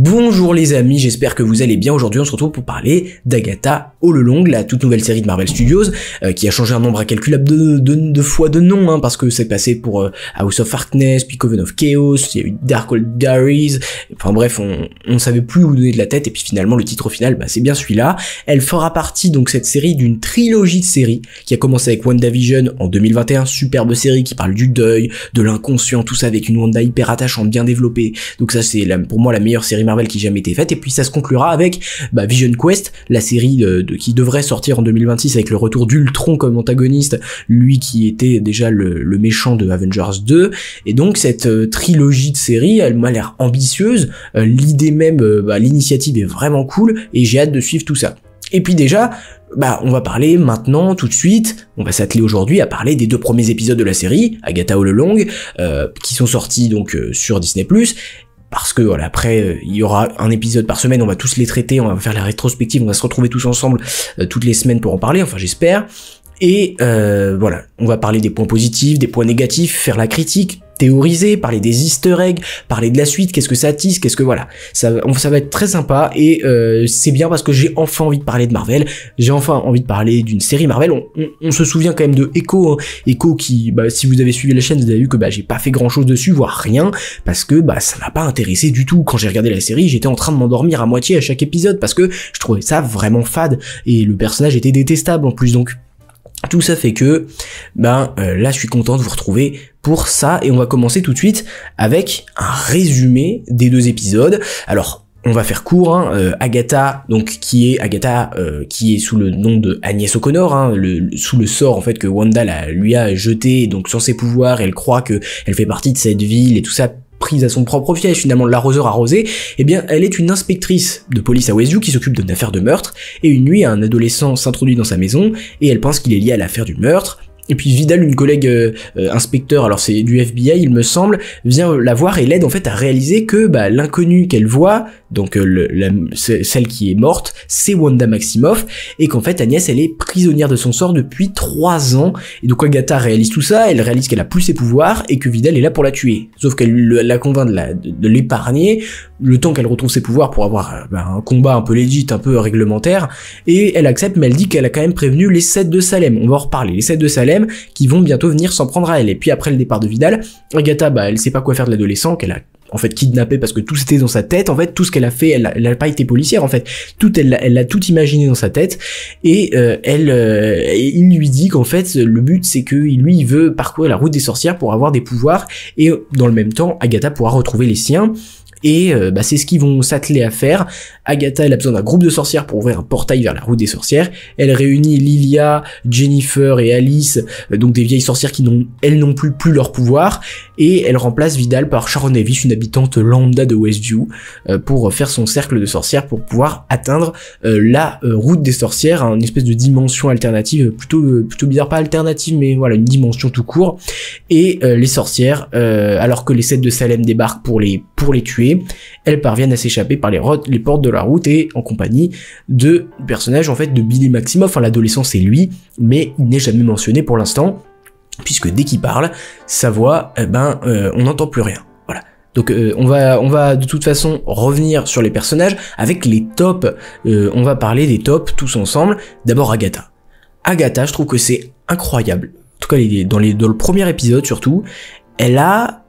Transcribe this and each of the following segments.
Bonjour les amis, j'espère que vous allez bien. Aujourd'hui on se retrouve pour parler d'Agatha All Along, la toute nouvelle série de Marvel Studios qui a changé un nombre incalculable de fois de nom, parce que c'est passé pour House of Harkness, puis Coven of Chaos, il y a eu Darkhold Diaries, enfin bref, on savait plus où donner de la tête, et puis finalement le titre final, c'est bien celui-là. Elle fera partie donc cette série d'une trilogie de séries qui a commencé avec WandaVision en 2021, superbe série qui parle du deuil, de l'inconscient, tout ça avec une Wanda hyper attachante, bien développée. Donc ça c'est pour moi la meilleure série Marvel qui jamais été faite, et puis ça se conclura avec Vision Quest, la série qui devrait sortir en 2026 avec le retour d'Ultron comme antagoniste, lui qui était déjà le méchant de Avengers 2, et donc cette trilogie de séries, elle m'a l'air ambitieuse, l'idée même, l'initiative est vraiment cool, et j'ai hâte de suivre tout ça. Et puis déjà, on va parler maintenant, tout de suite, on va s'atteler aujourd'hui à parler des 2 premiers épisodes de la série, Agatha All Along, qui sont sortis donc sur Disney+, parce que voilà, après il y aura un épisode par semaine, on va tous les traiter, on va faire la rétrospective, on va se retrouver tous ensemble toutes les semaines pour en parler, enfin j'espère. Et voilà, on va parler des points positifs, des points négatifs, faire la critique, théoriser, parler des easter eggs, parler de la suite, qu'est-ce que ça tisse, qu'est-ce que voilà. Ça va être très sympa, et c'est bien parce que j'ai enfin envie de parler de Marvel, j'ai enfin envie de parler d'une série Marvel. On se souvient quand même de Echo, Echo qui, si vous avez suivi la chaîne, vous avez vu que j'ai pas fait grand chose dessus, voire rien, parce que ça m'a pas intéressé du tout. Quand j'ai regardé la série, j'étais en train de m'endormir à moitié à chaque épisode, parce que je trouvais ça vraiment fade, et le personnage était détestable en plus, donc tout ça fait que, là je suis content de vous retrouver pour ça, et on va commencer tout de suite avec un résumé des 2 épisodes. Alors, on va faire court, Agatha, donc qui est sous le nom de Agnès O'Connor, sous le sort en fait que Wanda lui a jeté, donc sans ses pouvoirs, elle croit que elle fait partie de cette ville et tout ça, prise à son propre piège, finalement l'arroseur arrosé. Elle est une inspectrice de police à Westview qui s'occupe d'une affaire de meurtre, et une nuit un adolescent s'introduit dans sa maison et elle pense qu'il est lié à l'affaire du meurtre. Et puis Vidal, une collègue inspecteur, alors c'est du FBI il me semble, vient la voir et l'aide en fait à réaliser que l'inconnu qu'elle voit, donc celle qui est morte, c'est Wanda Maximoff, et qu'en fait Agnès elle est prisonnière de son sort depuis 3 ans, et donc Agatha réalise tout ça, elle réalise qu'elle a plus ses pouvoirs et que Vidal est là pour la tuer, sauf qu'elle la convainc de l'épargner le temps qu'elle retrouve ses pouvoirs pour avoir un combat un peu legit, un peu réglementaire, et elle accepte, mais elle dit qu'elle a quand même prévenu les 7 de Salem. On va en reparler, les 7 de Salem qui vont bientôt venir s'en prendre à elle. Et puis après le départ de Vidal, Agatha elle sait pas quoi faire de l'adolescent qu'elle a en fait kidnappé, parce que tout c'était dans sa tête, en fait tout ce qu'elle a fait, elle a pas été policière en fait, elle a tout imaginé dans sa tête, et il lui dit qu'en fait le but c'est que lui il veut parcourir la route des sorcières pour avoir des pouvoirs, et dans le même temps Agatha pourra retrouver les siens. Et c'est ce qu'ils vont s'atteler à faire. Agatha elle a besoin d'un groupe de sorcières pour ouvrir un portail vers la route des sorcières. Elle réunit Lilia, Jennifer et Alice, donc des vieilles sorcières qui n'ont elles non plus leur pouvoir, et elle remplace Vidal par Sharon Davis, une habitante lambda de Westview, pour faire son cercle de sorcières pour pouvoir atteindre la route des sorcières, une espèce de dimension alternative, plutôt bizarre, pas alternative mais voilà, une dimension tout court. Et les sorcières, alors que les 7 de Salem débarquent pour les tuer, elles parviennent à s'échapper par les portes de la route, et en compagnie de personnages en fait de Billy Maximoff. L'adolescent c'est lui, mais il n'est jamais mentionné pour l'instant, puisque dès qu'il parle, sa voix, on n'entend plus rien. Voilà. Donc on va de toute façon revenir sur les personnages avec les tops. On va parler des tops tous ensemble. D'abord Agatha. Agatha, je trouve que c'est incroyable. En tout cas dans le premier épisode surtout, elle a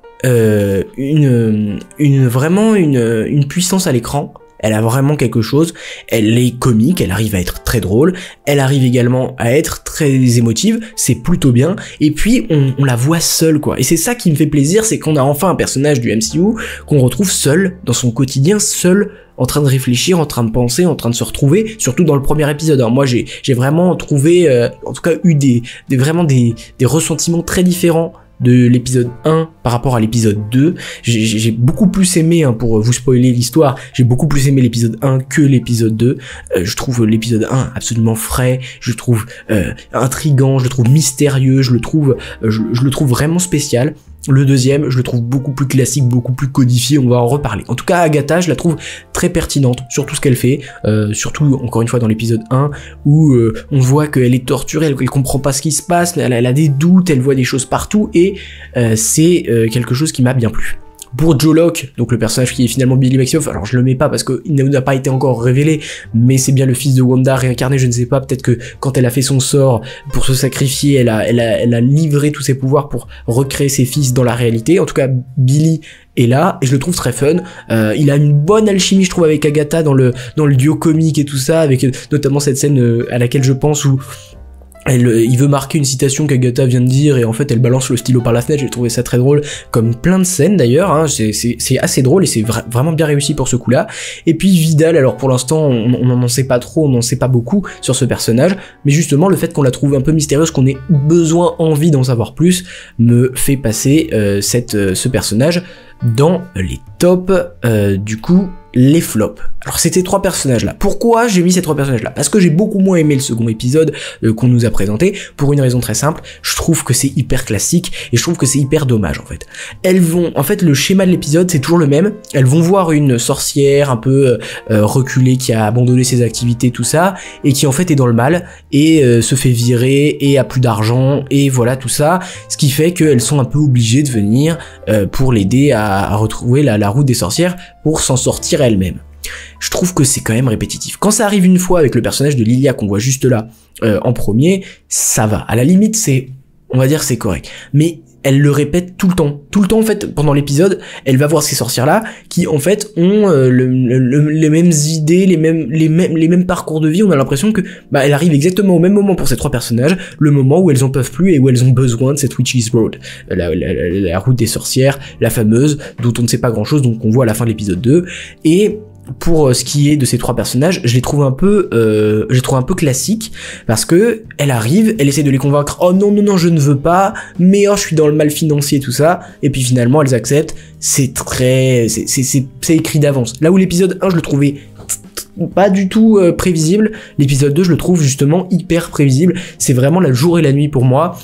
vraiment une puissance à l'écran. Elle a vraiment quelque chose, elle est comique, elle arrive à être très drôle, elle arrive également à être très émotive, c'est plutôt bien, et puis on la voit seule quoi, et c'est ça qui me fait plaisir, c'est qu'on a enfin un personnage du MCU qu'on retrouve seul, dans son quotidien, seul, en train de réfléchir, en train de penser, en train de se retrouver, surtout dans le premier épisode. Alors moi j'ai vraiment trouvé, en tout cas eu des ressentiments très différents de l'épisode 1 par rapport à l'épisode 2. J'ai beaucoup plus aimé, pour vous spoiler l'histoire, j'ai beaucoup plus aimé l'épisode 1 que l'épisode 2. Je trouve l'épisode 1 absolument frais, je le trouve intriguant, je le trouve mystérieux, je le trouve vraiment spécial. Le deuxième, je le trouve beaucoup plus classique, beaucoup plus codifié, on va en reparler. En tout cas, Agatha, je la trouve très pertinente sur tout ce qu'elle fait, surtout, encore une fois, dans l'épisode 1, où on voit qu'elle est torturée, elle comprend pas ce qui se passe, elle a des doutes, elle voit des choses partout, et c'est quelque chose qui m'a bien plu. Pour Joe Locke, donc le personnage qui est finalement Billy Maximoff, alors je le mets pas parce qu'il n'a pas été encore révélé, mais c'est bien le fils de Wanda réincarné, je ne sais pas, peut-être que quand elle a fait son sort pour se sacrifier, elle a livré tous ses pouvoirs pour recréer ses fils dans la réalité. En tout cas, Billy est là, et je le trouve très fun. Il a une bonne alchimie, je trouve, avec Agatha dans le duo comique et tout ça, avec notamment cette scène à laquelle je pense où il veut marquer une citation qu'Agatha vient de dire et en fait elle balance le stylo par la fenêtre. J'ai trouvé ça très drôle, comme plein de scènes d'ailleurs, hein. C'est assez drôle et c'est vraiment bien réussi pour ce coup-là. Et puis Vidal, alors pour l'instant on n'en sait pas trop, on n'en sait pas beaucoup sur ce personnage, mais justement le fait qu'on la trouve un peu mystérieuse, qu'on ait envie d'en savoir plus, me fait passer ce personnage dans les tops. Du coup, les flops. Alors c'était 3 personnages là. Pourquoi j'ai mis ces 3 personnages là? Parce que j'ai beaucoup moins aimé le second épisode qu'on nous a présenté, pour une raison très simple. Je trouve que c'est hyper classique et je trouve que c'est hyper dommage en fait. En fait le schéma de l'épisode c'est toujours le même. Elles vont voir une sorcière un peu reculée qui a abandonné ses activités, tout ça, et qui en fait est dans le mal et se fait virer et a plus d'argent et voilà tout ça. Ce qui fait qu'elles sont un peu obligées de venir pour l'aider à retrouver la route des sorcières pour s'en sortir elles-mêmes. Je trouve que c'est quand même répétitif. Quand ça arrive une fois avec le personnage de Lilia qu'on voit juste là en premier, ça va. À la limite, on va dire c'est correct. Mais elle le répète tout le temps. Tout le temps, en fait, pendant l'épisode, elle va voir ces sorcières-là qui, en fait, ont les mêmes idées, les mêmes parcours de vie. On a l'impression que, elle arrive exactement au même moment pour ces 3 personnages, le moment où elles en peuvent plus et où elles ont besoin de cette Witch's Road, la route des sorcières, la fameuse, dont on ne sait pas grand-chose, donc on voit à la fin de l'épisode 2. Et pour ce qui est de ces 3 personnages, je les trouve un peu classiques, parce que elle arrive, elle essaie de les convaincre, oh non, je ne veux pas, mais je suis dans le mal financier, tout ça, et puis finalement elles acceptent. C'est écrit d'avance. Là où l'épisode 1 je le trouvais pas du tout prévisible, l'épisode 2 je le trouve justement hyper prévisible. C'est vraiment la jour et la nuit pour moi.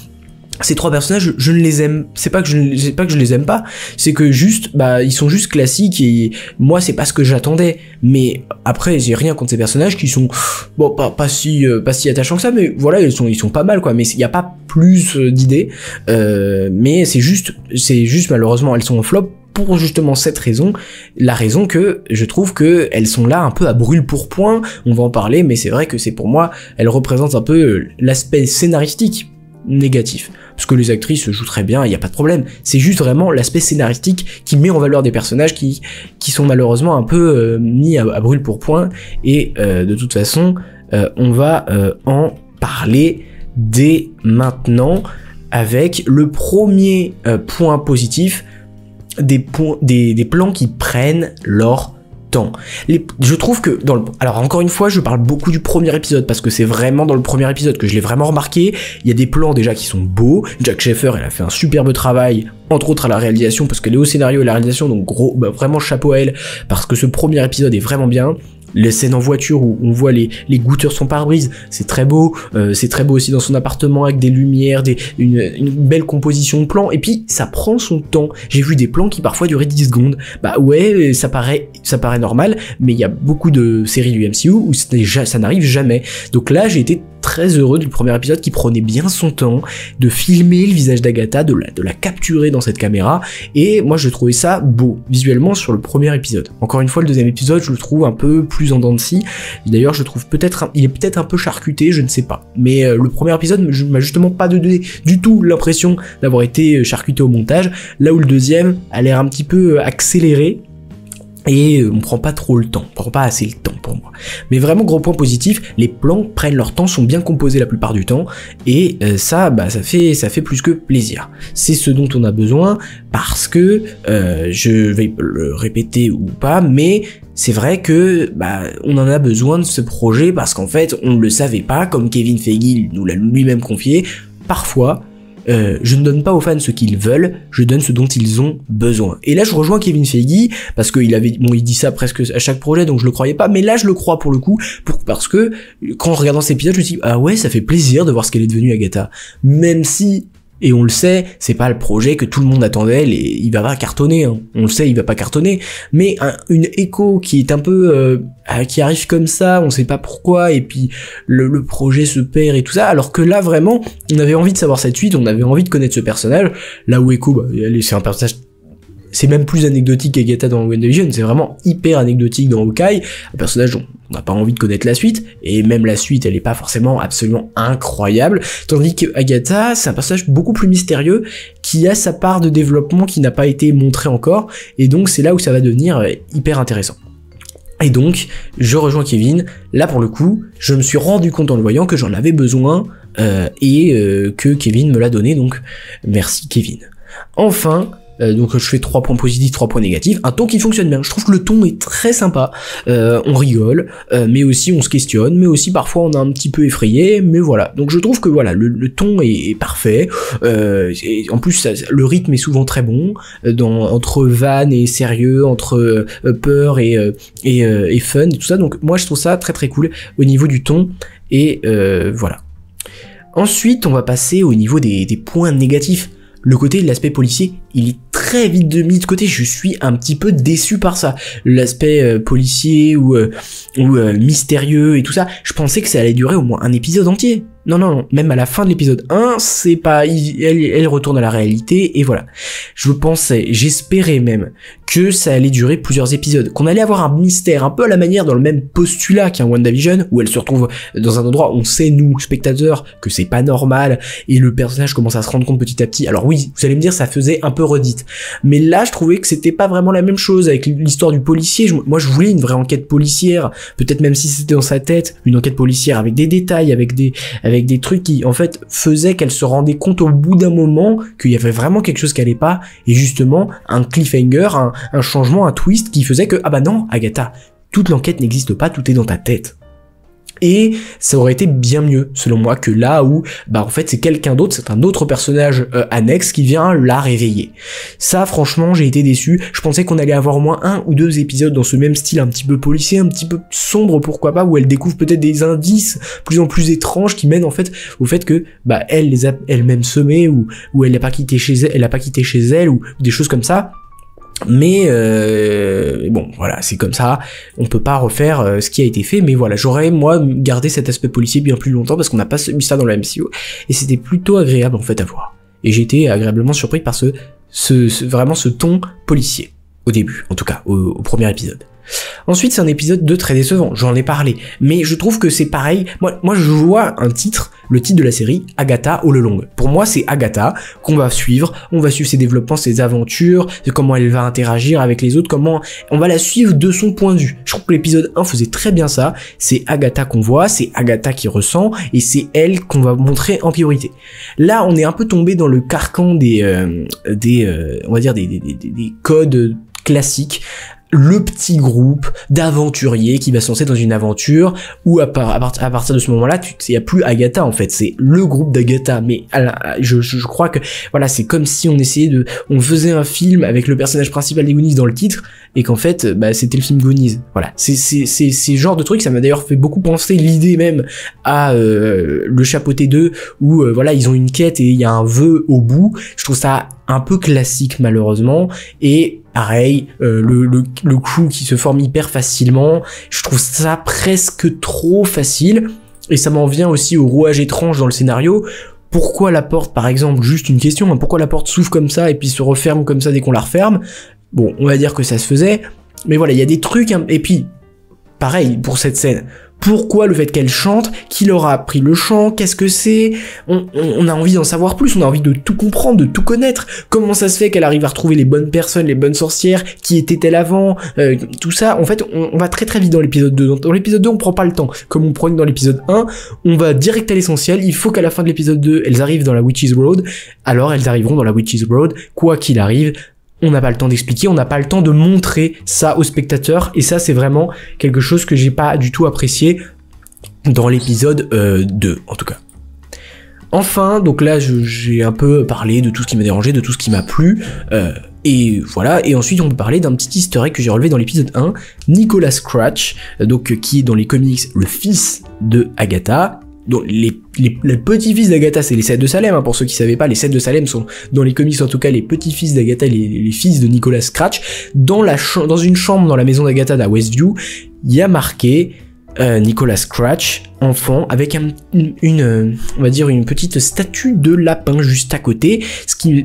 Ces 3 personnages, je ne les aime, c'est pas que je les aime pas, c'est que juste, ils sont juste classiques et moi c'est pas ce que j'attendais. Mais après, j'ai rien contre ces personnages qui sont, pas si attachants que ça, mais voilà, ils sont pas mal quoi, mais il y a pas plus d'idées, mais c'est juste malheureusement, elles sont en flop pour justement cette raison, la raison que je trouve que elles sont là un peu à brûle-pourpoint, on va en parler, mais c'est vrai que c'est pour moi, elles représentent un peu l'aspect scénaristique négatif, parce que les actrices jouent très bien, il n'y a pas de problème, c'est juste vraiment l'aspect scénaristique qui met en valeur des personnages qui sont malheureusement un peu mis à brûle-pourpoint, et de toute façon on va en parler dès maintenant avec le premier point positif, des plans qui prennent leur temps. Je trouve que alors encore une fois, je parle beaucoup du premier épisode parce que c'est vraiment dans le premier épisode que je l'ai vraiment remarqué. Il y a des plans déjà qui sont beaux. Jack Sheffer, elle a fait un superbe travail, entre autres à la réalisation, parce qu'elle est au scénario et à la réalisation, donc vraiment chapeau à elle, parce que ce premier épisode est vraiment bien. Les scènes en voiture où on voit les goutteurs son pare-brise, c'est très beau aussi dans son appartement avec des lumières, une belle composition de plans, et puis ça prend son temps. J'ai vu des plans qui parfois duraient 10 secondes. Ouais, ça paraît normal, mais il y a beaucoup de séries du MCU où ça n'arrive jamais. Donc là, j'ai été très heureux du premier épisode qui prenait bien son temps de filmer le visage d'Agatha, de la capturer dans cette caméra, et moi je trouvais ça beau visuellement sur le premier épisode. Encore une fois, le deuxième épisode je le trouve un peu plus en dents de scie. D'ailleurs je trouve il est peut-être un peu charcuté, je ne sais pas, mais le premier épisode m'a justement pas donné du tout l'impression d'avoir été charcuté au montage, là où le deuxième a l'air un petit peu accéléré. Et on prend pas trop le temps, on prend pas assez le temps pour moi. Mais vraiment gros point positif, les plans prennent leur temps, sont bien composés la plupart du temps, et ça fait plus que plaisir. C'est ce dont on a besoin, parce que je vais le répéter ou pas, mais c'est vrai que on en a besoin de ce projet parce qu'en fait on ne le savait pas, comme Kevin Feige nous l'a lui-même confié. Parfois je ne donne pas aux fans ce qu'ils veulent, je donne ce dont ils ont besoin. Et là je rejoins Kevin Feige, parce qu'il il dit ça presque à chaque projet, donc je le croyais pas, mais là je le crois pour le coup, parce que quand en regardant cet épisode je me suis dit, ah ouais, ça fait plaisir de voir ce qu'elle est devenue Agatha, même si, et on le sait, c'est pas le projet que tout le monde attendait, il va pas cartonner, hein. On le sait, il va pas cartonner, mais une Echo qui est un peu qui arrive comme ça, on sait pas pourquoi, et puis le projet se perd et tout ça, alors que là vraiment on avait envie de savoir cette suite, on avait envie de connaître ce personnage, là où Echo c'est un personnage c'est même plus anecdotique qu'Agatha dans WandaVision, c'est vraiment hyper anecdotique dans Hawkeye, un personnage dont on n'a pas envie de connaître la suite, et même la suite, elle est pas forcément absolument incroyable, tandis que Agatha, c'est un personnage beaucoup plus mystérieux, qui a sa part de développement qui n'a pas été montrée encore, et donc c'est là où ça va devenir hyper intéressant. Et donc, je rejoins Kevin, là pour le coup, je me suis rendu compte en le voyant que j'en avais besoin, que Kevin me l'a donné, donc merci Kevin. Enfin, donc je fais 3 points positifs, 3 points négatifs, un ton qui fonctionne bien, je trouve que le ton est très sympa, on rigole, mais aussi on se questionne, mais aussi parfois on est un petit peu effrayé, mais voilà, donc je trouve que voilà, le ton est parfait, et en plus le rythme est souvent très bon, entre vannes et sérieux, entre peur et fun, et tout ça, donc moi je trouve ça très très cool au niveau du ton, et voilà. Ensuite on va passer au niveau des points négatifs. Le côté de l'aspect policier, il est très vite mis de côté, je suis un petit peu déçu par ça. L'aspect policier ou mystérieux et tout ça, je pensais que ça allait durer au moins un épisode entier. Non, même à la fin de l'épisode 1, c'est pas... Elle retourne à la réalité, et voilà. J'espérais même que ça allait durer plusieurs épisodes, qu'on allait avoir un mystère, un peu à la manière dans le même postulat qu'un WandaVision, où elle se retrouve dans un endroit où on sait, nous, spectateurs, que c'est pas normal, et le personnage commence à se rendre compte petit à petit. Alors oui, vous allez me dire, ça faisait un peu redite. Mais là, je trouvais que c'était pas vraiment la même chose avec l'histoire du policier. Moi, je voulais une vraie enquête policière, peut-être même si c'était dans sa tête, une enquête policière avec des détails, avec des trucs qui en fait faisaient qu'elle se rendait compte au bout d'un moment qu'il y avait vraiment quelque chose qui allait pas, et justement un cliffhanger, un changement, un twist qui faisait que ah bah non Agatha, toute l'enquête n'existe pas, tout est dans ta tête. Et ça aurait été bien mieux, selon moi, que là où, bah en fait, c'est quelqu'un d'autre, c'est un autre personnage annexe qui vient la réveiller. Ça, franchement, j'ai été déçu. Je pensais qu'on allait avoir au moins 1 ou 2 épisodes dans ce même style, un petit peu policier, un petit peu sombre, pourquoi pas, où elle découvre peut-être des indices plus en plus étranges qui mènent en fait au fait que, bah, elle les a elle-même semés, ou elle n'a pas quitté chez elle, ou des choses comme ça. Mais bon, voilà, c'est comme ça, on peut pas refaire ce qui a été fait, mais voilà, j'aurais moi gardé cet aspect policier bien plus longtemps parce qu'on n'a pas eu ça dans la MCU, et c'était plutôt agréable en fait à voir. Et j'ai été agréablement surpris par vraiment ce ton policier, au début, en tout cas, au premier épisode. Ensuite, c'est un épisode 2 très décevant, j'en ai parlé, mais je trouve que c'est pareil. Moi je vois le titre de la série, Agatha All Along. Pour moi, c'est Agatha qu'on va suivre, on va suivre ses développements, ses aventures, comment elle va interagir avec les autres, comment on va la suivre de son point de vue. Je trouve que l'épisode 1 faisait très bien ça, c'est Agatha qu'on voit, c'est Agatha qui ressent, et c'est elle qu'on va montrer en priorité. Là, on est un peu tombé dans le carcan on va dire des codes classiques. Le petit groupe d'aventuriers qui va se lancer dans une aventure où à partir de ce moment-là, il y a plus Agatha en fait, c'est le groupe d'Agatha. Mais je crois que voilà, c'est comme si on faisait un film avec le personnage principal des Goonies dans le titre, et qu'en fait, bah c'était le film Goonies. Voilà, c'est ce genre de truc. Ça m'a d'ailleurs fait beaucoup penser l'idée même à Le Chapeauté 2 où voilà, ils ont une quête et il y a un vœu au bout. Je trouve ça un peu classique malheureusement, et pareil, le crew qui se forme hyper facilement, je trouve ça presque trop facile, et ça m'en vient aussi au rouage étrange dans le scénario. Pourquoi la porte, par exemple, juste une question, pourquoi la porte s'ouvre comme ça et puis se referme comme ça dès qu'on la referme? Bon, on va dire que ça se faisait, mais voilà, il y a des trucs, et puis, pareil pour cette scène. Pourquoi le fait qu'elle chante? Qui leur a appris le chant? Qu'est-ce que c'est? On a envie d'en savoir plus, on a envie de tout comprendre, de tout connaître. Comment ça se fait qu'elle arrive à retrouver les bonnes personnes, les bonnes sorcières? Qui était-elle avant? Tout ça, en fait, on va très très vite dans l'épisode 2. Dans l'épisode 2, on prend pas le temps. Comme on prenait dans l'épisode 1, on va direct à l'essentiel. Il faut qu'à la fin de l'épisode 2, elles arrivent dans la Witch's Road. Alors elles arriveront dans la Witch's Road, quoi qu'il arrive. On n'a pas le temps d'expliquer, on n'a pas le temps de montrer ça aux spectateurs, et ça c'est vraiment quelque chose que j'ai pas du tout apprécié dans l'épisode 2 en tout cas. Enfin, donc là j'ai un peu parlé de tout ce qui m'a dérangé, de tout ce qui m'a plu, et voilà, et ensuite on peut parler d'un petit easter egg que j'ai relevé dans l'épisode 1, Nicholas Scratch, donc qui est dans les comics le fils de Agatha. Donc les petits-fils d'Agatha, c'est les 7 de Salem, pour ceux qui savaient pas, les 7 de Salem sont dans les comics en tout cas les petits-fils d'Agatha, les fils de Nicholas Scratch. Dans une chambre dans la maison d'Agatha à Westview, il y a marqué Nicolas Scratch, enfant, avec on va dire une petite statue de lapin juste à côté, ce qui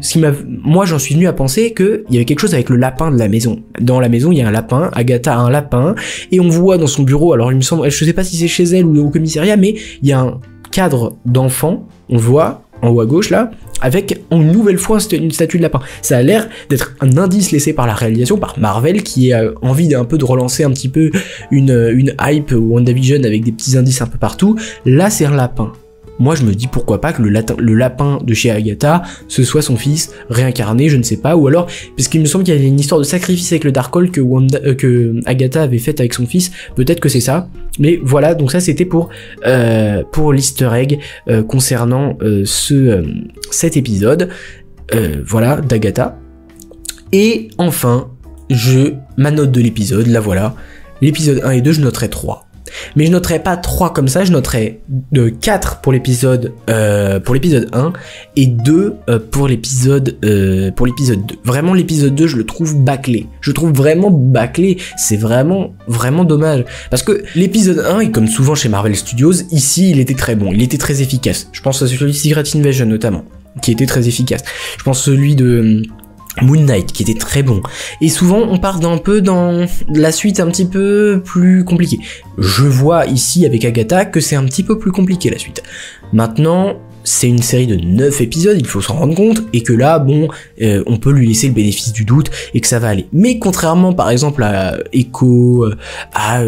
moi j'en suis venu à penser qu'il y avait quelque chose avec le lapin de la maison. Dans la maison il y a un lapin, Agatha a un lapin, et on voit dans son bureau, alors il me semble, je sais pas si c'est chez elle ou au commissariat, mais il y a un cadre d'enfant, on voit en haut à gauche là, avec une nouvelle fois une statue de lapin. Ça a l'air d'être un indice laissé par la réalisation, par Marvel, qui a envie d'un peu de relancer un petit peu une hype WandaVision avec des petits indices un peu partout. Là c'est un lapin. Moi je me dis pourquoi pas que le lapin de chez Agatha, ce soit son fils réincarné, je ne sais pas, ou alors, parce qu'il me semble qu'il y avait une histoire de sacrifice avec le Darkhold que Agatha avait faite avec son fils, peut-être que c'est ça, mais voilà, donc ça c'était pour l'easter egg concernant cet épisode, voilà, d'Agatha. Et enfin, ma note de l'épisode, la voilà, l'épisode 1 et 2, je noterai 3. Mais je noterai pas 3 comme ça, je noterai 4 pour l'épisode 1 et 2 pour l'épisode 2. Vraiment l'épisode 2 je le trouve bâclé. Je trouve vraiment bâclé, c'est vraiment dommage. Parce que l'épisode 1, et comme souvent chez Marvel Studios, ici il était très bon, il était très efficace. Je pense à celui de Secret Invasion notamment, qui était très efficace. Je pense à celui de Moon Knight qui était très bon, et souvent on part d'un peu dans la suite un petit peu plus compliquée. Je vois ici avec Agatha que c'est un petit peu plus compliqué la suite. Maintenant c'est une série de 9 épisodes, il faut s'en rendre compte, et que là, bon, on peut lui laisser le bénéfice du doute, et que ça va aller. Mais contrairement, par exemple, à Echo, pas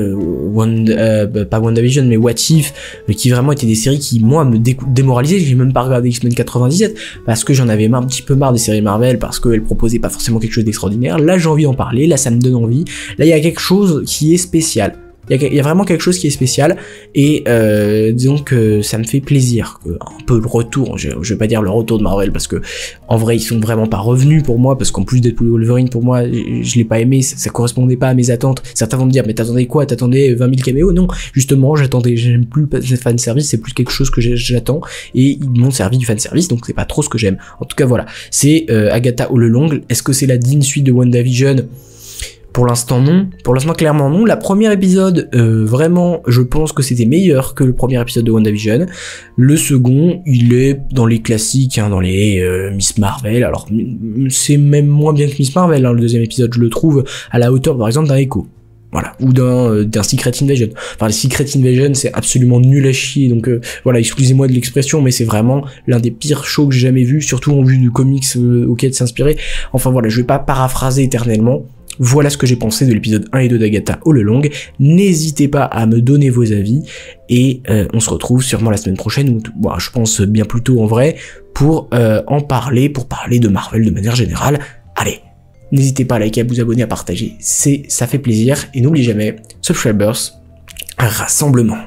WandaVision, mais What If, qui vraiment étaient des séries qui, moi, me démoralisaient. J'ai même pas regardé X-Men 97, parce que j'en avais un petit peu marre des séries Marvel, parce qu'elles proposaient pas forcément quelque chose d'extraordinaire. Là, j'ai envie d'en parler, là, ça me donne envie. Là, il y a quelque chose qui est spécial. Il y a vraiment quelque chose qui est spécial, et disons que ça me fait plaisir, un peu le retour, je vais pas dire le retour de Marvel, parce que en vrai ils sont vraiment pas revenus pour moi, parce qu'en plus Deadpool et Wolverine pour moi je l'ai pas aimé, ça correspondait pas à mes attentes. Certains vont me dire mais t'attendais quoi, t'attendais 20 000 caméos? Non, justement j'aime plus le fanservice, c'est plus quelque chose que j'attends, et ils m'ont servi du fanservice, donc c'est pas trop ce que j'aime. En tout cas voilà, c'est Agatha All Along. Est-ce que c'est la digne suite de WandaVision? Pour l'instant non, pour l'instant clairement non. La première épisode, vraiment, je pense que c'était meilleur que le premier épisode de WandaVision. Le second, il est dans les classiques, hein, dans les Miss Marvel. Alors c'est même moins bien que Miss Marvel, hein, le deuxième épisode, je le trouve à la hauteur par exemple d'un Echo. Voilà, ou d'un Secret Invasion. Enfin, le Secret Invasion, c'est absolument nul à chier, donc voilà, excusez-moi de l'expression, mais c'est vraiment l'un des pires shows que j'ai jamais vu, surtout en vue du comics auquel s'inspirer. Enfin voilà, je vais pas paraphraser éternellement. Voilà ce que j'ai pensé de l'épisode 1 et 2 d'Agatha All Along. N'hésitez pas à me donner vos avis, et on se retrouve sûrement la semaine prochaine, ou bon, je pense bien plus tôt en vrai, pour pour parler de Marvel de manière générale. Allez, n'hésitez pas à liker, à vous abonner, à partager, ça fait plaisir, et n'oubliez jamais, subscribers, rassemblement.